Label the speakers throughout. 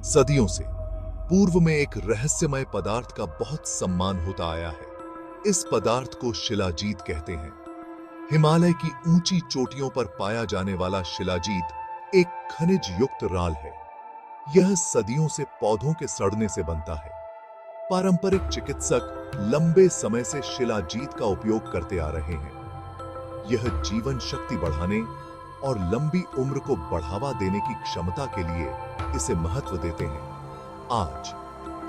Speaker 1: सदियों से पूर्व में एक रहस्यमय पदार्थ का बहुत सम्मान होता आया है। इस पदार्थ को शिलाजीत कहते हैं। हिमालय की ऊंची चोटियों पर पाया जाने वाला शिलाजीत एक खनिज युक्त राल है। यह सदियों से पौधों के सड़ने से बनता है। पारंपरिक चिकित्सक लंबे समय से शिलाजीत का उपयोग करते आ रहे हैं। यह जीवन शक्ति बढ़ाने और लंबी उम्र को बढ़ावा देने की क्षमता के लिए इसे महत्व देते हैं। आज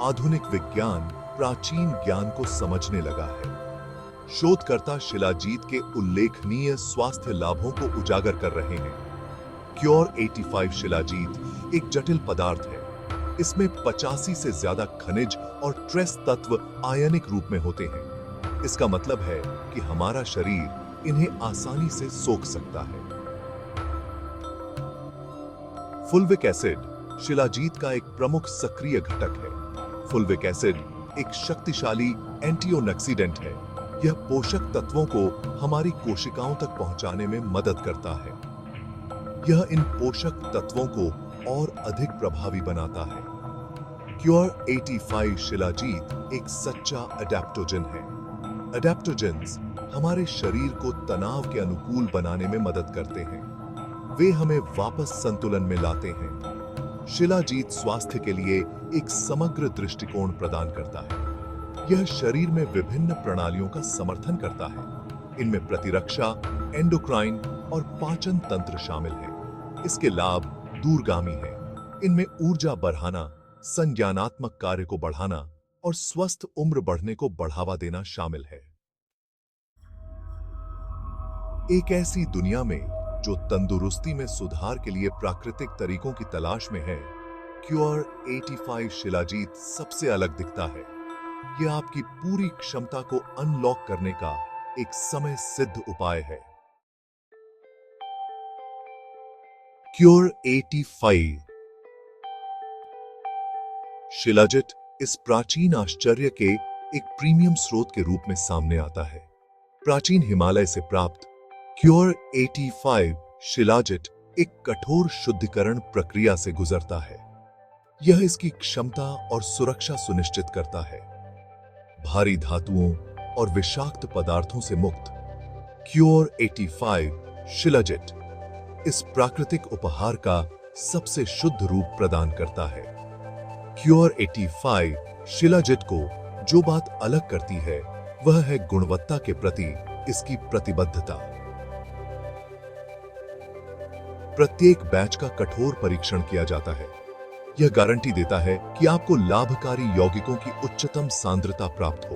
Speaker 1: आधुनिक विज्ञान प्राचीन ज्ञान को समझने लगा है। शोधकर्ता शिलाजीत के उल्लेखनीय स्वास्थ्य लाभों को उजागर कर रहे हैं। क्योर 85 शिलाजीत एक जटिल पदार्थ है। इसमें 85 से ज्यादा खनिज और ट्रेस तत्व आयनिक रूप में होते हैं। इसका मतलब है कि हमारा शरीर इन्हें आसानी से सोख सकता है। फुल्विक एसिड शिलाजीत का एक प्रमुख सक्रिय घटक है। फुल्विक एसिड एक शक्तिशाली एंटीऑक्सीडेंट है। यह पोषक तत्वों को हमारी कोशिकाओं तक पहुंचाने में मदद करता है। यह इन पोषक तत्वों को और अधिक प्रभावी बनाता है। क्योर 85 शिलाजीत एक सच्चा अडेप्टोजन है। अडेप्टोजेंस हमारे शरीर को तनाव के अनुकूल बनाने में मदद करते हैं। वे हमें वापस संतुलन में लाते हैं। शिलाजीत स्वास्थ्य के लिए एक समग्र दृष्टिकोण प्रदान करता है। यह शरीर में विभिन्न प्रणालियों का समर्थन करता है। इनमें प्रतिरक्षा, एंडोक्राइन और पाचन तंत्र शामिल है। इसके लाभ दूरगामी हैं। इनमें ऊर्जा बढ़ाना, संज्ञानात्मक कार्य को बढ़ाना और स्वस्थ उम्र बढ़ने को बढ़ावा देना शामिल है। एक ऐसी दुनिया में जो तंदुरुस्ती में सुधार के लिए प्राकृतिक तरीकों की तलाश में है, क्योर 85 शिलाजीत सबसे अलग दिखता है। यह आपकी पूरी क्षमता को अनलॉक करने का एक समय सिद्ध उपाय है। क्योर 85 शिलाजीत इस प्राचीन आश्चर्य के एक प्रीमियम स्रोत के रूप में सामने आता है। प्राचीन हिमालय से प्राप्त क्योर 85 शिलाजीत एक कठोर शुद्धिकरण प्रक्रिया से गुजरता है। यह इसकी क्षमता और सुरक्षा सुनिश्चित करता है। भारी धातुओं और विषाक्त पदार्थों से मुक्त क्योर 85 शिलाजीत इस प्राकृतिक उपहार का सबसे शुद्ध रूप प्रदान करता है। क्योर 85 शिलाजीत को जो बात अलग करती है वह है गुणवत्ता के प्रति इसकी प्रतिबद्धता। प्रत्येक बैच का कठोर परीक्षण किया जाता है। यह गारंटी देता है कि आपको लाभकारी यौगिकों की उच्चतम सांद्रता प्राप्त हो।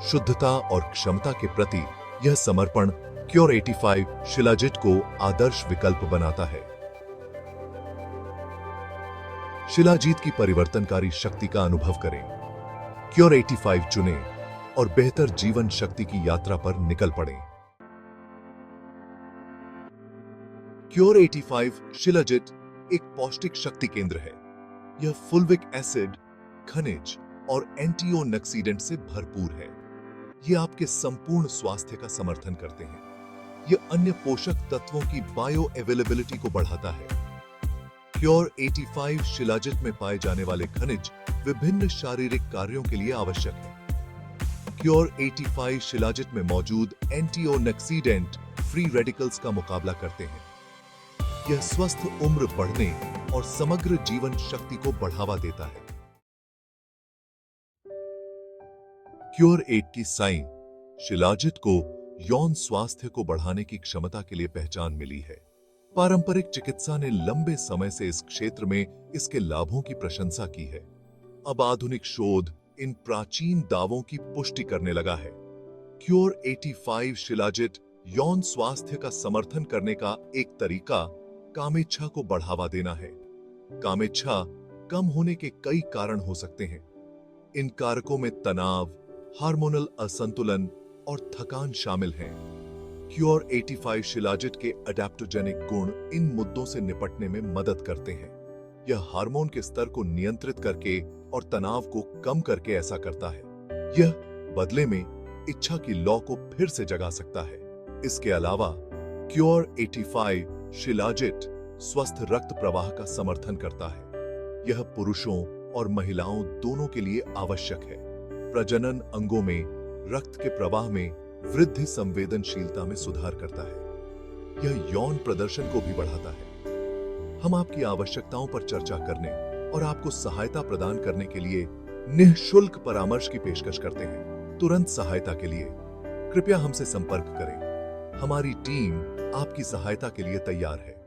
Speaker 1: शुद्धता और क्षमता के प्रति यह समर्पण क्योर 85 शिलाजीत को आदर्श विकल्प बनाता है। शिलाजीत की परिवर्तनकारी शक्ति का अनुभव करें। क्योर 85 चुनें और बेहतर जीवन शक्ति की यात्रा पर निकल पड़ें। क्योर 85 शिलाजीत एक पौष्टिक शक्ति केंद्र है। यह फुल्विक एसिड, खनिज और एंटीऑक्सीडेंट से भरपूर है। यह आपके संपूर्ण स्वास्थ्य का समर्थन करते हैं। यह अन्य पोषक तत्वों की बायो अवेलेबिलिटी को बढ़ाता है। क्योर 85 शिलाजीत में पाए जाने वाले खनिज विभिन्न शारीरिक कार्यों के लिए आवश्यक है। क्योर 85 शिलाजीत में मौजूद एंटीऑक्सीडेंट फ्री रेडिकल्स का मुकाबला करते हैं। यह स्वस्थ उम्र बढ़ने और समग्र जीवन शक्ति को बढ़ावा देता है। क्योर 85 शिलाजीत को यौन स्वास्थ्य को बढ़ाने की क्षमता के लिए पहचान मिली है। पारंपरिक चिकित्सा ने लंबे समय से इस क्षेत्र में इसके लाभों की प्रशंसा की है। अब आधुनिक शोध इन प्राचीन दावों की पुष्टि करने लगा है। क्योर 85 शिलाजीत यौन स्वास्थ्य का समर्थन करने का एक तरीका कामेच्छा को बढ़ावा देना है। कामेच्छा कम होने के कई कारण हो सकते हैं। इन कारकों में तनाव, हार्मोनल असंतुलन और थकान शामिल हैं। क्योर 85 शिलाजीत के अडेप्टोजेनिक गुण इन मुद्दों से निपटने में मदद करते हैं। यह हार्मोन के स्तर को नियंत्रित करके और तनाव को कम करके ऐसा करता है। यह बदले में इच्छा की लौ को फिर से जगा सकता है। इसके अलावा क्योर 85 शिलाजीत स्वस्थ रक्त प्रवाह का समर्थन करता है। यह पुरुषों और महिलाओं दोनों के लिए आवश्यक है। प्रजनन अंगों में रक्त के प्रवाह में वृद्धि संवेदनशीलता में सुधार करता है। यह यौन प्रदर्शन को भी बढ़ाता है। हम आपकी आवश्यकताओं पर चर्चा करने और आपको सहायता प्रदान करने के लिए निःशुल्क परामर्श की पेशकश करते हैं। तुरंत सहायता के लिए कृपया हमसे संपर्क करें। हमारी टीम आपकी सहायता के लिए तैयार है।